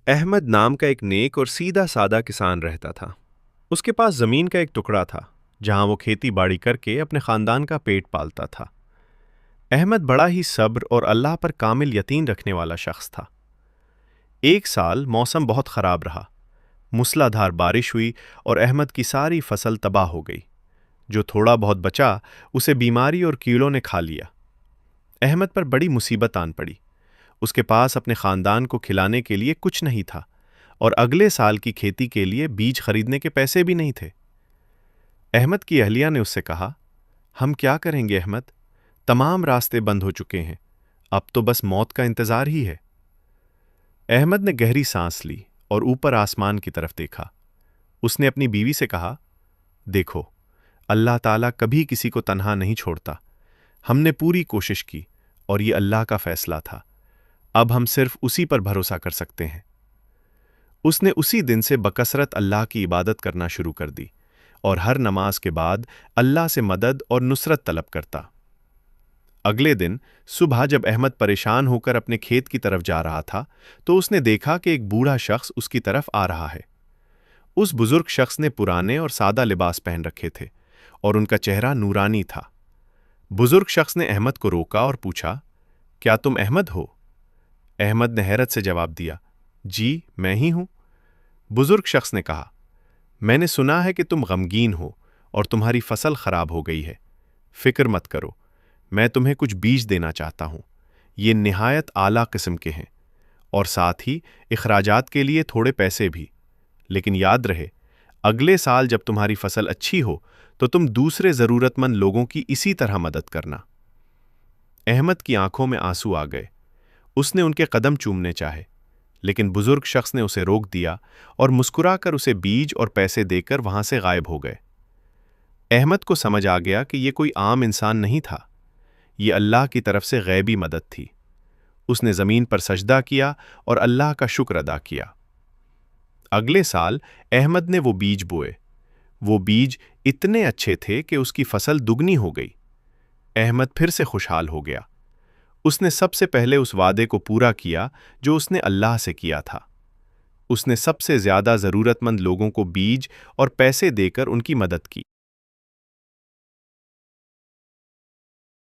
احمد نام کا ایک نیک اور سیدھا سادہ کسان رہتا تھا۔ اس کے پاس زمین کا ایک ٹکڑا تھا جہاں وہ کھیتی باڑی کر کے اپنے خاندان کا پیٹ پالتا تھا۔ احمد بڑا ہی صبر اور اللہ پر کامل یقین رکھنے والا شخص تھا۔ ایک سال موسم بہت خراب رہا، موسلا دھار بارش ہوئی اور احمد کی ساری فصل تباہ ہو گئی۔ جو تھوڑا بہت بچا اسے بیماری اور کیڑوں نے کھا لیا۔ احمد پر بڑی مصیبت آن پڑی۔ اس کے پاس اپنے خاندان کو کھلانے کے لیے کچھ نہیں تھا اور اگلے سال کی کھیتی کے لیے بیج خریدنے کے پیسے بھی نہیں تھے۔ احمد کی اہلیہ نے اس سے کہا، ہم کیا کریں گے احمد؟ تمام راستے بند ہو چکے ہیں، اب تو بس موت کا انتظار ہی ہے۔ احمد نے گہری سانس لی اور اوپر آسمان کی طرف دیکھا۔ اس نے اپنی بیوی سے کہا، دیکھو، اللہ تعالیٰ کبھی کسی کو تنہا نہیں چھوڑتا۔ ہم نے پوری کوشش کی اور یہ اللہ کا فیصلہ تھا، اب ہم صرف اسی پر بھروسہ کر سکتے ہیں۔ اس نے اسی دن سے بکثرت اللہ کی عبادت کرنا شروع کر دی اور ہر نماز کے بعد اللہ سے مدد اور نصرت طلب کرتا۔ اگلے دن صبح جب احمد پریشان ہو کر اپنے کھیت کی طرف جا رہا تھا تو اس نے دیکھا کہ ایک بوڑھا شخص اس کی طرف آ رہا ہے۔ اس بزرگ شخص نے پرانے اور سادہ لباس پہن رکھے تھے اور ان کا چہرہ نورانی تھا۔ بزرگ شخص نے احمد کو روکا اور پوچھا، کیا تم احمد ہو؟ احمد نے حیرت سے جواب دیا، جی میں ہی ہوں۔ بزرگ شخص نے کہا، میں نے سنا ہے کہ تم غمگین ہو اور تمہاری فصل خراب ہو گئی ہے۔ فکر مت کرو، میں تمہیں کچھ بیج دینا چاہتا ہوں۔ یہ نہایت اعلیٰ قسم کے ہیں اور ساتھ ہی اخراجات کے لیے تھوڑے پیسے بھی۔ لیکن یاد رہے، اگلے سال جب تمہاری فصل اچھی ہو تو تم دوسرے ضرورت مند لوگوں کی اسی طرح مدد کرنا۔ احمد کی آنکھوں میں آنسو آ گئے۔ اس نے ان کے قدم چومنے چاہے، لیکن بزرگ شخص نے اسے روک دیا اور مسکرا کر اسے بیج اور پیسے دے کر وہاں سے غائب ہو گئے۔ احمد کو سمجھ آ گیا کہ یہ کوئی عام انسان نہیں تھا، یہ اللہ کی طرف سے غیبی مدد تھی۔ اس نے زمین پر سجدہ کیا اور اللہ کا شکر ادا کیا۔ اگلے سال احمد نے وہ بیج بوئے۔ وہ بیج اتنے اچھے تھے کہ اس کی فصل دگنی ہو گئی۔ احمد پھر سے خوشحال ہو گیا۔ اس نے سب سے پہلے اس وعدے کو پورا کیا جو اس نے اللہ سے کیا تھا۔ اس نے سب سے زیادہ ضرورت مند لوگوں کو بیج اور پیسے دے کر ان کی مدد کی۔